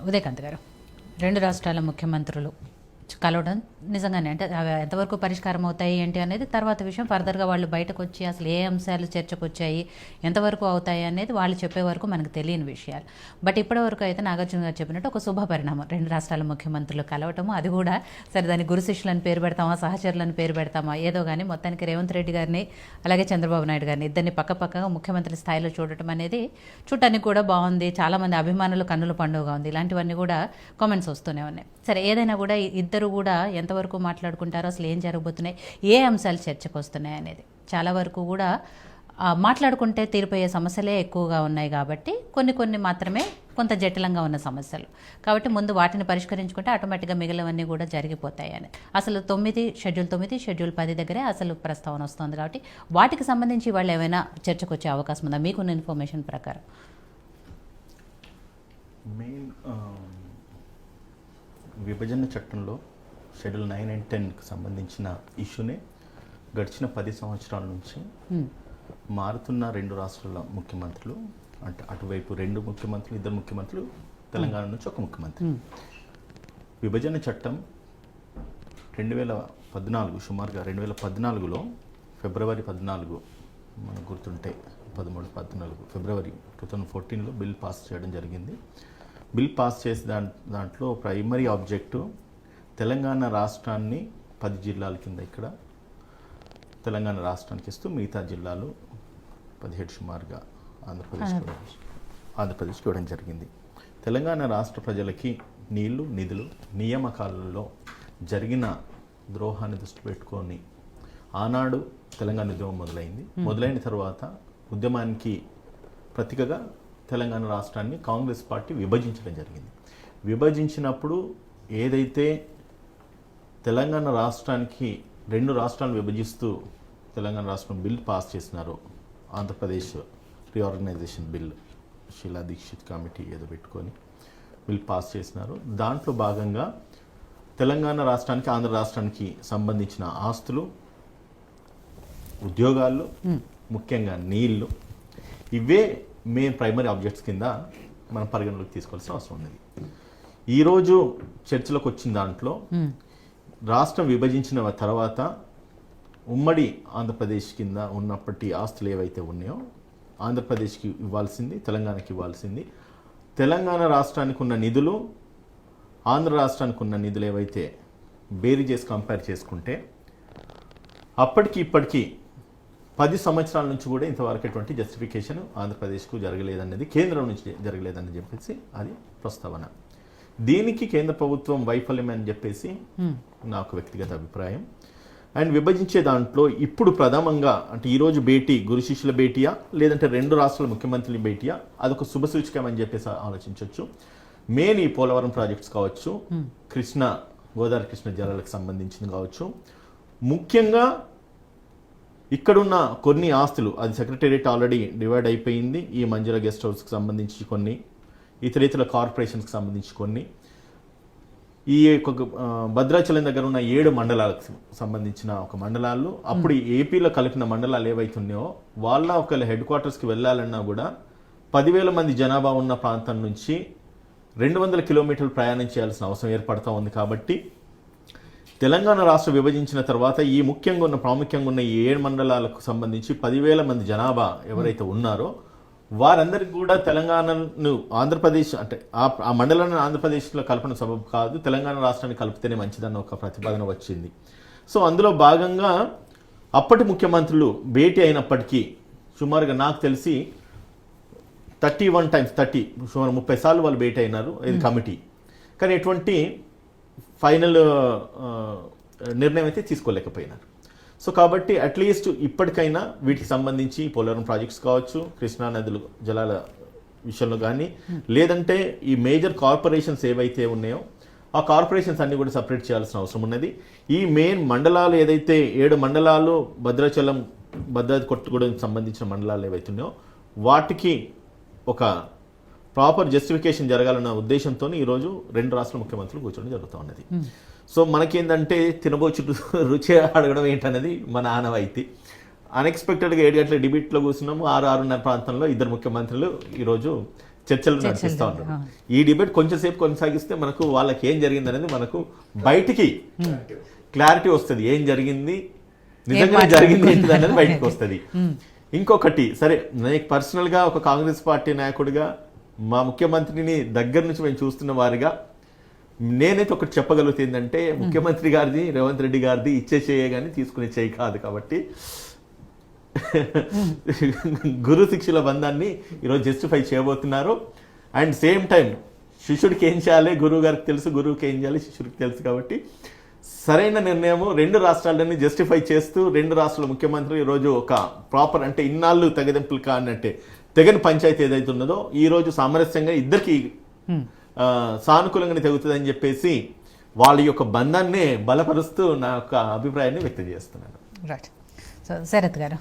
ఉదయకాంత్ గారు, 2 రాష్ట్రాల ముఖ్యమంత్రులు కలవడం నిజంగానే అంటే అవి ఎంతవరకు పరిష్కారం అవుతాయి ఏంటి అనేది తర్వాత విషయం. ఫర్దర్గా వాళ్ళు బయటకు వచ్చి అసలు ఏ అంశాలు చర్చకు వచ్చాయి, ఎంతవరకు అవుతాయి అనేది వాళ్ళు చెప్పే వరకు మనకు తెలియని విషయాలు. బట్ ఇప్పటివరకు అయితే నాగార్జున గారు చెప్పినట్టు ఒక శుభ పరిణామం 2 రాష్ట్రాల ముఖ్యమంత్రులు కలవటము. అది కూడా సరే దాన్ని గురు శిష్యులను పేరు పెడతామా, సహచరులను పేరు పెడతామా ఏదో కానీ మొత్తానికి రేవంత్ రెడ్డి గారిని అలాగే చంద్రబాబు నాయుడు గారిని ఇద్దరిని పక్కపక్కగా ముఖ్యమంత్రి స్థాయిలో చూడటం అనేది చూడటానికి కూడా బాగుంది. చాలామంది అభిమానులు కన్నుల పండుగ ఉంది. ఇలాంటివన్నీ కూడా కామెంట్స్ వస్తూనే ఉన్నాయి. సరే ఏదైనా కూడా ఇద్దరు కూడా ఎంతవరకు మాట్లాడుకుంటారో, అసలు ఏం జరగబోతున్నాయి, ఏ అంశాలు చర్చకు వస్తున్నాయి అనేది చాలా వరకు కూడా మాట్లాడుకుంటే తీరిపోయే సమస్యలే ఎక్కువగా ఉన్నాయి. కాబట్టి కొన్ని మాత్రమే కొంత జటిలంగా ఉన్న సమస్యలు కాబట్టి ముందు వాటిని పరిష్కరించుకుంటే ఆటోమేటిక్గా మిగిలినవన్నీ కూడా జరిగిపోతాయి అని. అసలు షెడ్యూల్ 9, షెడ్యూల్ 10 దగ్గరే అసలు ప్రస్తావన వస్తుంది. కాబట్టి వాటికి సంబంధించి వాళ్ళు ఏమైనా చర్చకు వచ్చే అవకాశం ఉందా మీకున్న ఇన్ఫర్మేషన్ ప్రకారం? మెయిన్ విభజన చట్టంలో షెడ్యూల్ 9 and 10కి సంబంధించిన ఇష్యూనే గడిచిన 10 సంవత్సరాల నుంచి మారుతున్న 2 రాష్ట్రాల ముఖ్యమంత్రులు, అంటే అటువైపు 2 ముఖ్యమంత్రులు, 2 ముఖ్యమంత్రులు, తెలంగాణ నుంచి ఒక ముఖ్యమంత్రి. విభజన చట్టం 2014 సుమారుగా 2014లో ఫిబ్రవరి 14 మనకు గుర్తుంటే 13-14 ఫిబ్రవరి 2014లో బిల్ పాస్ చేయడం జరిగింది. బిల్ పాస్ చేసే దాంట్లో ప్రైమరీ ఆబ్జెక్టివ్ తెలంగాణ రాష్ట్రాన్ని 10 జిల్లాల కింద ఇక్కడ తెలంగాణ రాష్ట్రానికి ఇస్తూ మిగతా జిల్లాలు 17 సుమారుగా ఆంధ్రప్రదేశ్కి ఇవ్వడం జరిగింది. తెలంగాణ రాష్ట్ర ప్రజలకి నీళ్లు, నిధులు, నియామకాలలో జరిగిన ద్రోహాన్ని దృష్టి పెట్టుకొని ఆనాడు తెలంగాణ ఉద్యమం మొదలైన తర్వాత ఉద్యమానికి ప్రతీకగా తెలంగాణ రాష్ట్రాన్ని కాంగ్రెస్ పార్టీ విభజించడం జరిగింది. విభజించినప్పుడు ఏదైతే తెలంగాణ రాష్ట్రానికి 2 రాష్ట్రాలను విభజిస్తూ తెలంగాణ రాష్ట్రం బిల్ పాస్ చేసినారో, Andhra Pradesh reorganisation bill, Sheila Dikshit committee ఏదో పెట్టుకొని బిల్ పాస్ చేసినారో, దాంట్లో భాగంగా తెలంగాణ రాష్ట్రానికి, ఆంధ్ర రాష్ట్రానికి సంబంధించిన ఆస్తులు, ఉద్యోగాలు, ముఖ్యంగా నీళ్లు, ఇవే మెయిన్ ప్రైమరీ ఆబ్జెక్ట్స్ కింద మనం పరిగణలోకి తీసుకోవాల్సిన అవసరం ఉన్నది. ఈరోజు చర్చలోకి వచ్చిన దాంట్లో రాష్ట్రం విభజించిన తర్వాత ఉమ్మడి ఆంధ్రప్రదేశ్ కింద ఉన్నప్పటి ఆస్తులు ఏవైతే ఉన్నాయో ఆంధ్రప్రదేశ్కి ఇవ్వాల్సింది, తెలంగాణకి ఇవ్వాల్సింది, తెలంగాణ రాష్ట్రానికి ఉన్న నిధులు, ఆంధ్ర రాష్ట్రానికి ఉన్న నిధులు ఏవైతే బేరీ చేసి కంపేర్ చేసుకుంటే అప్పటికి ఇప్పటికీ 10 సంవత్సరాల నుంచి కూడా ఇంతవరకు ఎటువంటి జస్టిఫికేషన్ ఆంధ్రప్రదేశ్కు జరగలేదన్నది, కేంద్రం నుంచి జరగలేదని చెప్పేసి అది ప్రస్తావన. దీనికి కేంద్ర ప్రభుత్వం వైఫల్యం అని చెప్పేసి నాకు వ్యక్తిగత అభిప్రాయం. అండ్ విభజించే దాంట్లో ఇప్పుడు ప్రథమంగా అంటే ఈరోజు భేటీ గురు శిష్యుల భేటీయా లేదంటే 2 రాష్ట్రాల ముఖ్యమంత్రుల భేటీయా, అదొక శుభసూచకం అని చెప్పేసి ఆలోచించవచ్చు. మెయిన్ ఈ పోలవరం ప్రాజెక్ట్స్ కావచ్చు, గోదావరి కృష్ణ జలాలకు సంబంధించింది కావచ్చు, ముఖ్యంగా ఇక్కడున్న కొన్ని ఆస్తులు, అది సెక్రటేరియట్ ఆల్రెడీ డివైడ్ అయిపోయింది, ఈ మంజుల గెస్ట్ హౌస్కి సంబంధించి కొన్ని, ఇతర కార్పొరేషన్స్కి సంబంధించి కొన్ని, ఈ భద్రాచలం దగ్గర ఉన్న 7 మండలాలకు సంబంధించిన ఒక మండలాలు, అప్పుడు ఏపీలో కలిపిన మండలాలు ఏవైతున్నాయో వాళ్ళ ఒకవేళ హెడ్ క్వార్టర్స్కి వెళ్ళాలన్నా కూడా 10,000 మంది జనాభా ఉన్న ప్రాంతం నుంచి 200 కిలోమీటర్లు ప్రయాణం చేయాల్సిన అవసరం ఏర్పడుతూ ఉంది. కాబట్టి తెలంగాణ రాష్ట్రం విభజించిన తర్వాత ఈ ప్రాముఖ్యంగా ఉన్న ఈ 7 మండలాలకు సంబంధించి 10,000 మంది జనాభా ఎవరైతే ఉన్నారో వారందరికీ కూడా తెలంగాణను ఆంధ్రప్రదేశ్ అంటే ఆ మండలాన్ని ఆంధ్రప్రదేశ్లో కలపడం సబబు కాదు, తెలంగాణ రాష్ట్రాన్ని కలిపితేనే మంచిదన్న ఒక ప్రతిపాదన వచ్చింది. సో అందులో భాగంగా అప్పటి ముఖ్యమంత్రులు భేటీ అయినప్పటికీ సుమారుగా నాకు తెలిసి 31 times 30 సార్లు వాళ్ళు భేటీ అయినారు, ఇది కమిటీ. కానీ ఎటువంటి ఫైనల్ నిర్ణయం అయితే తీసుకోలేకపోయినారు. సో కాబట్టి అట్లీస్ట్ ఇప్పటికైనా వీటికి సంబంధించి పోలవరం ప్రాజెక్ట్స్ కావచ్చు, కృష్ణా నదులు జలాల విషయంలో కానీ, లేదంటే ఈ మేజర్ కార్పొరేషన్స్ ఏవైతే ఉన్నాయో ఆ కార్పొరేషన్స్ అన్ని కూడా సపరేట్ చేయాల్సిన అవసరం ఉన్నది. ఈ మెయిన్ మండలాలు ఏదైతే 7 మండలాలు భద్రాచలం, భద్రాద్రి కొత్తగూడెం సంబంధించిన మండలాలు ఏవైతే ఉన్నాయో వాటికి ఒక ప్రాపర్ జస్టిఫికేషన్ జరగాలన్న ఉద్దేశంతో ఈరోజు 2 రాష్ట్రాల ముఖ్యమంత్రులు కూర్చోవడం జరుగుతూ ఉన్నది. సో మనకేంటంటే తినబోచు రుచి అడగడం ఏంటనేది మన ఆనవాయితీ. అన్ఎక్స్పెక్టెడ్గా 7 గంటల డిబేట్లో కూర్చున్నాము, 6-6:30 ప్రాంతంలో 2 ముఖ్యమంత్రులు ఈరోజు చర్చలు నడిపిస్తూ ఉంటారు. ఈ డిబేట్ కొంచెం సేపు కొనసాగిస్తే మనకు వాళ్ళకి ఏం జరిగింది అనేది మనకు బయటికి క్లారిటీ వస్తుంది. ఏం జరిగింది, నిజంగా జరిగింది ఏంటిది అనేది బయటకు వస్తుంది. ఇంకొకటి, సరే నాకు పర్సనల్గా ఒక కాంగ్రెస్ పార్టీ నాయకుడిగా మా ముఖ్యమంత్రిని దగ్గర నుంచి మేము చూస్తున్న వారిగా నేనైతే ఒకటి చెప్పగలుగుతుంది ఏంటంటే, ముఖ్యమంత్రి గారిది, రేవంత్ రెడ్డి గారిది ఇచ్చే చేయ కానీ తీసుకునే చేయి కాదు. కాబట్టి గురు శిష్యుల బంధాన్ని ఈరోజు జస్టిఫై చేయబోతున్నారు. అండ్ సేమ్ టైం శిష్యుడికి ఏం చేయాలి గురువు గారికి తెలుసు, గురువుకి ఏం చేయాలి శిష్యుడికి తెలుసు. కాబట్టి సరైన నిర్ణయము రెండు రాష్ట్రాలని జస్టిఫై చేస్తూ రెండు రాష్ట్రాల ముఖ్యమంత్రులు ఈరోజు ఒక ప్రాపర్, అంటే ఇన్నాళ్ళు తెగదెంపులు కానట్టే తెగని పంచాయతీ ఏదైతే ఉన్నదో ఈ రోజు సామరస్యంగా ఇద్దరికి సానుకూలంగానే తెగుతుందని చెప్పేసి వాళ్ళ యొక్క బంధాన్ని బలపరుస్తూ నా యొక్క అభిప్రాయాన్ని వ్యక్తం చేస్తున్నాను. రైట్. సో శరత్ గారు